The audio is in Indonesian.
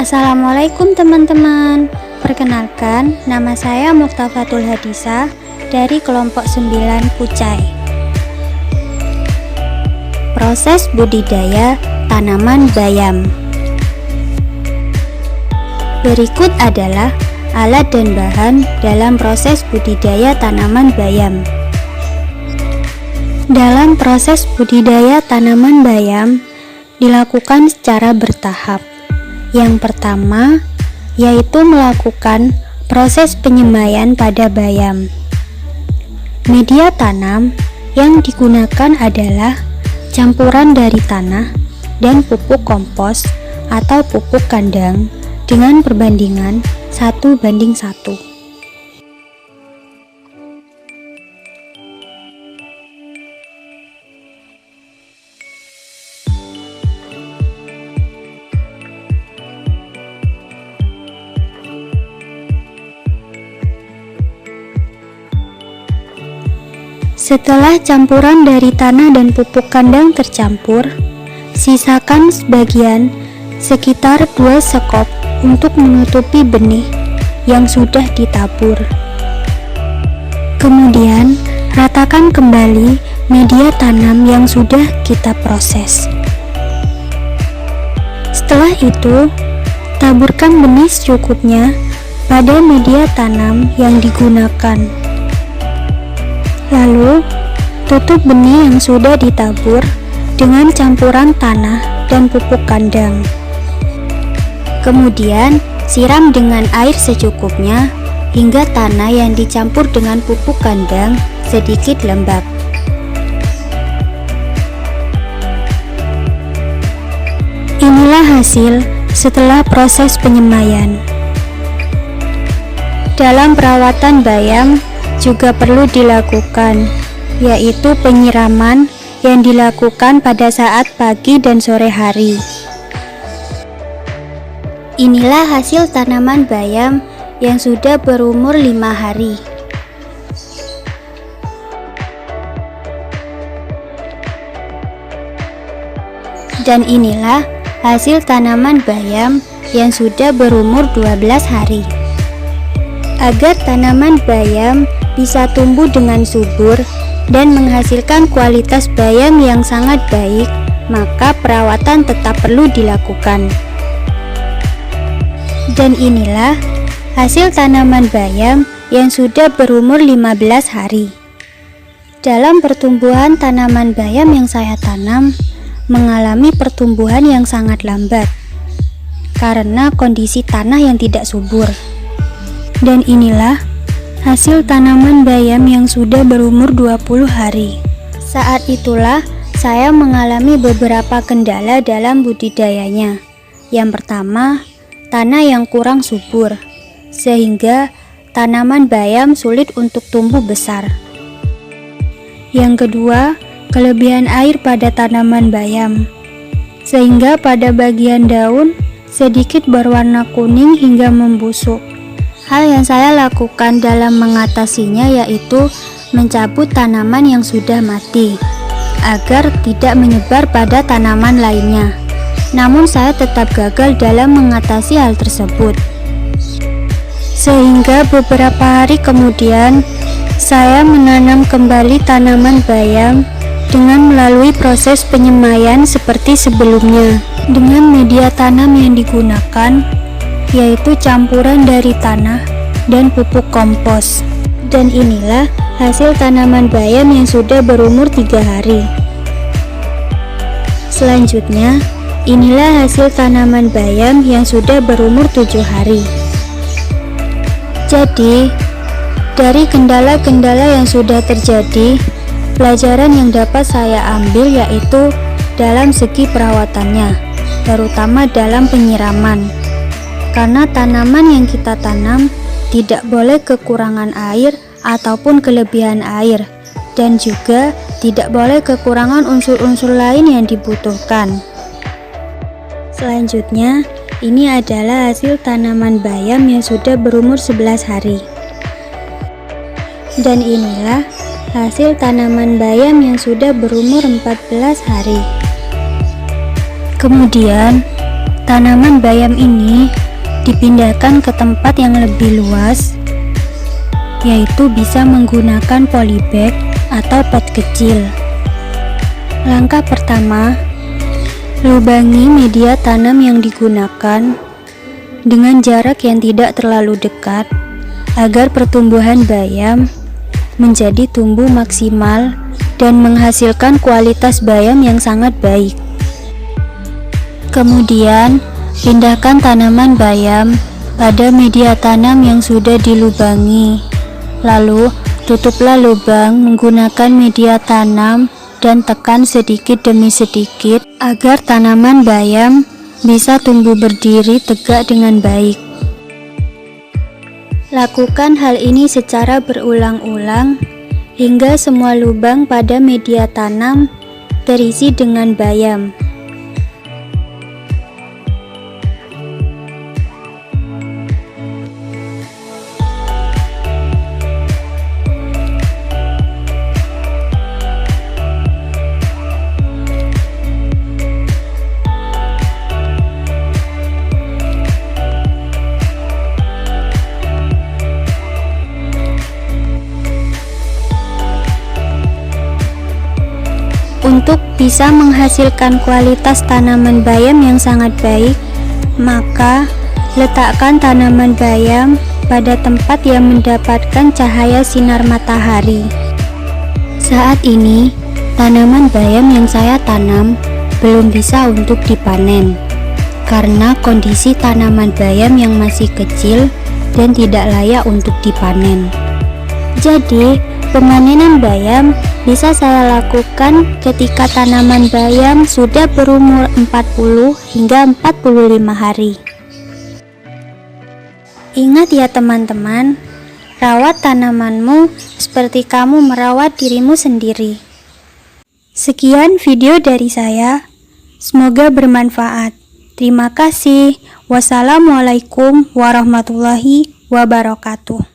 Assalamualaikum teman-teman. Perkenalkan, nama saya Muktafatul Hadisa dari kelompok 9 Pucai. Proses budidaya tanaman bayam. Berikut adalah alat dan bahan dalam proses budidaya tanaman bayam. Dalam proses budidaya tanaman bayam dilakukan secara bertahap. Yang pertama yaitu melakukan proses penyemaian pada bayam. Media tanam yang digunakan adalah campuran dari tanah dan pupuk kompos atau pupuk kandang dengan perbandingan 1:1. Setelah campuran dari tanah dan pupuk kandang tercampur, sisakan sebagian sekitar 2 sekop untuk menutupi benih yang sudah ditabur. Kemudian, ratakan kembali media tanam yang sudah kita proses. Setelah itu, taburkan benih secukupnya pada media tanam yang digunakan. Lalu, tutup benih yang sudah ditabur dengan campuran tanah dan pupuk kandang. Kemudian, siram dengan air secukupnya hingga tanah yang dicampur dengan pupuk kandang sedikit lembab. Inilah hasil setelah proses penyemaian. Dalam perawatan bayam juga perlu dilakukan, yaitu penyiraman yang dilakukan pada saat pagi dan sore hari. Inilah hasil tanaman bayam yang sudah berumur 5 hari. Dan inilah hasil tanaman bayam yang sudah berumur 12 hari. Agar tanaman bayam bisa tumbuh dengan subur dan menghasilkan kualitas bayam yang sangat baik, maka perawatan tetap perlu dilakukan. Dan inilah hasil tanaman bayam yang sudah berumur 15 hari. Dalam pertumbuhan tanaman bayam yang saya tanam mengalami pertumbuhan yang sangat lambat karena kondisi tanah yang tidak subur. Dan inilah hasil tanaman bayam yang sudah berumur 20 hari. Saat itulah saya mengalami beberapa kendala dalam budidayanya. Yang pertama, tanah yang kurang subur, sehingga tanaman bayam sulit untuk tumbuh besar. Yang kedua, kelebihan air pada tanaman bayam, sehingga pada bagian daun sedikit berwarna kuning hingga membusuk. Hal yang saya lakukan dalam mengatasinya yaitu mencabut tanaman yang sudah mati agar tidak menyebar pada tanaman lainnya. Namun saya tetap gagal dalam mengatasi hal tersebut. Sehingga beberapa hari kemudian saya menanam kembali tanaman bayam dengan melalui proses penyemaian seperti sebelumnya dengan media tanam yang digunakan yaitu campuran dari tanah dan pupuk kompos. Dan inilah hasil tanaman bayam yang sudah berumur 3 hari. Selanjutnya, inilah hasil tanaman bayam yang sudah berumur 7 hari. Jadi, dari kendala-kendala yang sudah terjadi, pelajaran yang dapat saya ambil yaitu dalam segi perawatannya, terutama dalam penyiraman. Karena tanaman yang kita tanam tidak boleh kekurangan air ataupun kelebihan air, dan juga tidak boleh kekurangan unsur-unsur lain yang dibutuhkan. Selanjutnya, ini adalah hasil tanaman bayam yang sudah berumur 11 hari. Dan inilah hasil tanaman bayam yang sudah berumur 14 hari. Kemudian, Tanaman bayam ini dipindahkan ke tempat yang lebih luas, yaitu bisa menggunakan polybag atau pot kecil. Langkah pertama, lubangi media tanam yang digunakan dengan jarak yang tidak terlalu dekat agar pertumbuhan bayam menjadi tumbuh maksimal dan menghasilkan kualitas bayam yang sangat baik. Kemudian, pindahkan tanaman bayam pada media tanam yang sudah dilubangi. Lalu, tutuplah lubang menggunakan media tanam dan tekan sedikit demi sedikit agar tanaman bayam bisa tumbuh berdiri tegak dengan baik. Lakukan hal ini secara berulang-ulang hingga semua lubang pada media tanam terisi dengan bayam. Untuk bisa menghasilkan kualitas tanaman bayam yang sangat baik, maka letakkan tanaman bayam pada tempat yang mendapatkan cahaya sinar matahari. Saat ini, tanaman bayam yang saya tanam belum bisa untuk dipanen karena kondisi tanaman bayam yang masih kecil dan tidak layak untuk dipanen. Jadi, pemanenan bayam bisa saya lakukan ketika tanaman bayam sudah berumur 40 hingga 45 hari. Ingat ya teman-teman, rawat tanamanmu seperti kamu merawat dirimu sendiri. Sekian video dari saya, semoga bermanfaat. Terima kasih. Wassalamualaikum warahmatullahi wabarakatuh.